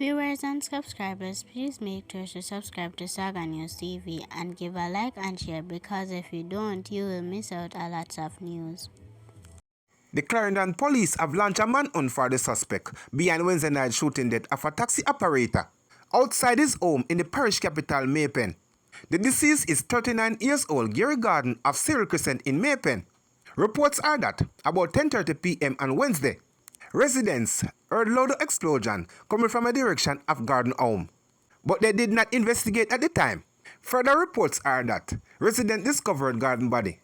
Viewers and subscribers, please make sure to subscribe to Saga News TV and give a like and share, because if you don't, you will miss out a lot of news. The Clarendon police have launched a manhunt for the suspect behind Wednesday night shooting death of a taxi operator outside his home in the parish capital, Maypen. The deceased is 39 years old Gary Garden of Cyril Crescent in Maypen. Reports are that about 10:30 p.m. on Wednesday, residents heard loud explosion coming from a direction of Garden home, but they did not investigate at the time. Further reports are that residents discovered Garden body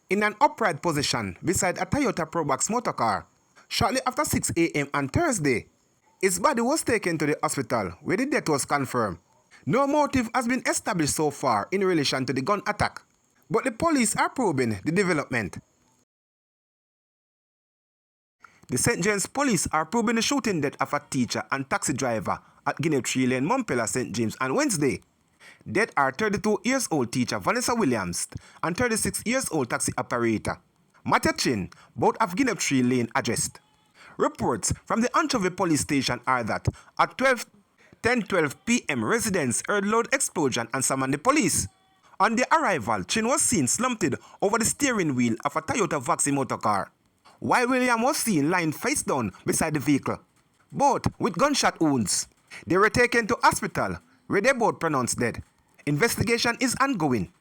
in an upright position beside a Toyota Probox motor car shortly after 6 a.m. on Thursday. His body was taken to the hospital where the death was confirmed. No motive has been established so far in relation to the gun attack, but the police are probing the development. The St. James police are probing the shooting death of a teacher and taxi driver at Guinea Tree Lane, Mumpela, St. James on Wednesday. Dead are 32-year-old teacher Vanessa Williams and 36-year-old taxi operator Matthew Chin, both of Guinea Tree Lane addressed. Reports from the Anchovy police station are that at 10:12 p.m. residents heard loud explosion and summoned the police. On their arrival, Chin was seen slumped over the steering wheel of a Toyota Vaxi motor car, while William was seen lying face down beside the vehicle, both with gunshot wounds. They were taken to hospital where they both pronounced dead. Investigation is ongoing.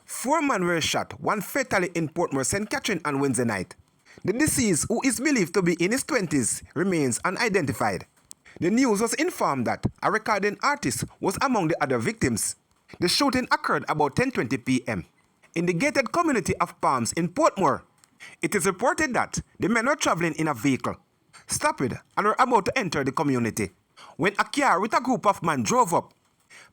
4 men were shot, one fatally in Portmore, St. Katherine on Wednesday night. The deceased, who is believed to be in his 20s, remains unidentified. The news was informed that a recording artist was among the other victims. The shooting occurred about 10:20 p.m. in the gated community of Palms in Portmore. It is reported that the men were traveling in a vehicle, stopped and were about to enter the community when a car with a group of men drove up.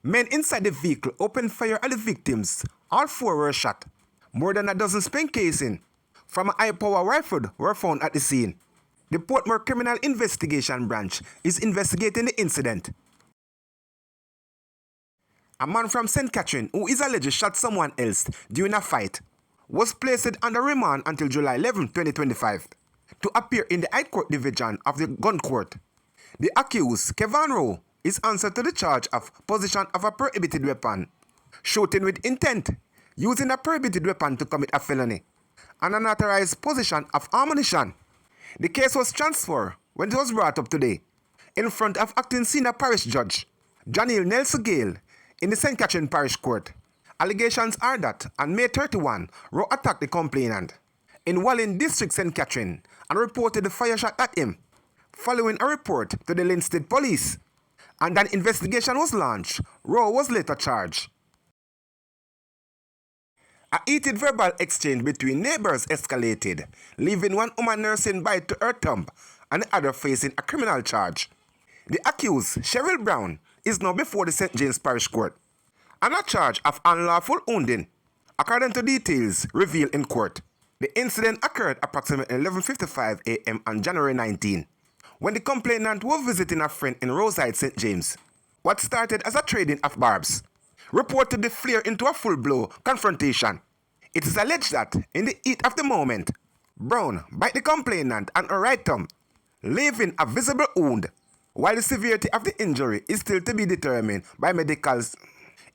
Men inside the vehicle opened fire at the victims. All 4 were shot. More than a dozen spent casings from a high-power rifle were found at the scene. The Portmore Criminal Investigation Branch is investigating the incident. A man from St. Katherine, who is alleged shot someone else during a fight, was placed under remand until July 11, 2025, to appear in the High Court Division of the Gun Court. The accused, Kevin Rowe, is answered to the charge of possession of a prohibited weapon, shooting with intent, using a prohibited weapon to commit a felony, and unauthorized possession of ammunition. The case was transferred when it was brought up today in front of acting senior parish judge Janelle Nelson Gale in the St. Catherine Parish Court. Allegations are that on May 31, Rowe attacked the complainant in Walling District, St. Catherine, and reported the fire shot at him. Following a report to the Linstead Police, and an investigation was launched, Rowe was later charged. A heated verbal exchange between neighbors escalated, leaving one woman nursing bite to her thumb and the other facing a criminal charge. The accused, Cheryl Brown, is now before the St. James Parish Court on a charge of unlawful wounding, according to details revealed in court. The incident occurred approximately 11:55 a.m. on January 19, when the complainant was visiting a friend in Roseside, St. James. What started as a trading of barbs reportedly flared into a full-blown confrontation. It is alleged that, in the heat of the moment, Brown bit the complainant on her right thumb, leaving a visible wound. While the severity of the injury is still to be determined by medicals,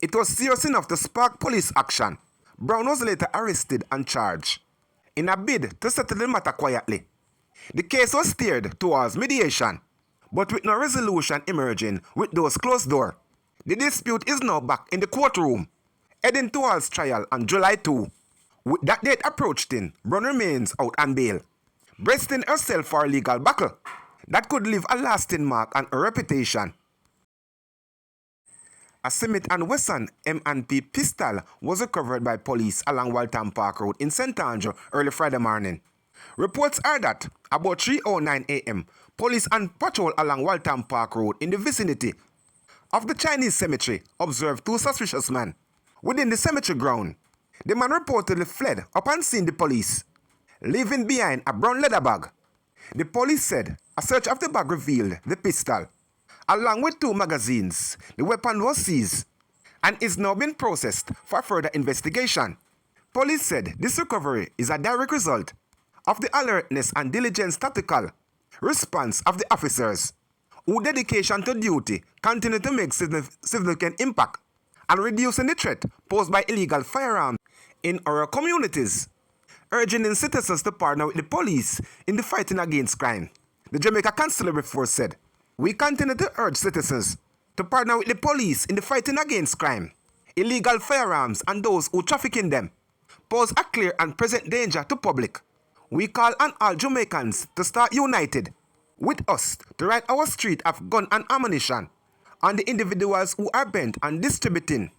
it was serious enough to spark police action. Brown was later arrested and charged in a bid to settle the matter quietly. The case was steered towards mediation, but with no resolution emerging with those closed doors. The dispute is now back in the courtroom, heading towards trial on July 2. With that date approaching, Brown remains out on bail, bracing herself for a legal battle that could leave a lasting mark on her reputation. A Smith & Wesson M&P pistol was recovered by police along Waltham Park Road in St. Andrew early Friday morning. Reports are that about 3:09 a.m., police on patrol along Waltham Park Road in the vicinity of the Chinese cemetery observed 2 suspicious men within the cemetery ground. The man reportedly fled upon seeing the police, leaving behind a brown leather bag. The police said a search of the bag revealed the pistol, along with 2 magazines. The weapon was seized and is now being processed for further investigation. Police said this recovery is a direct result of the alertness and diligence tactical response of the officers, whose dedication to duty continue to make significant impact and reducing the threat posed by illegal firearms in our communities, urging in citizens to partner with the police in the fighting against crime. The Jamaica Constabulary Force said, "We continue to urge citizens to partner with the police in the fighting against crime. Illegal firearms and those who traffic in them pose a clear and present danger to public. We call on all Jamaicans to start united with us to rid our street of gun and ammunition on the individuals who are bent on distributing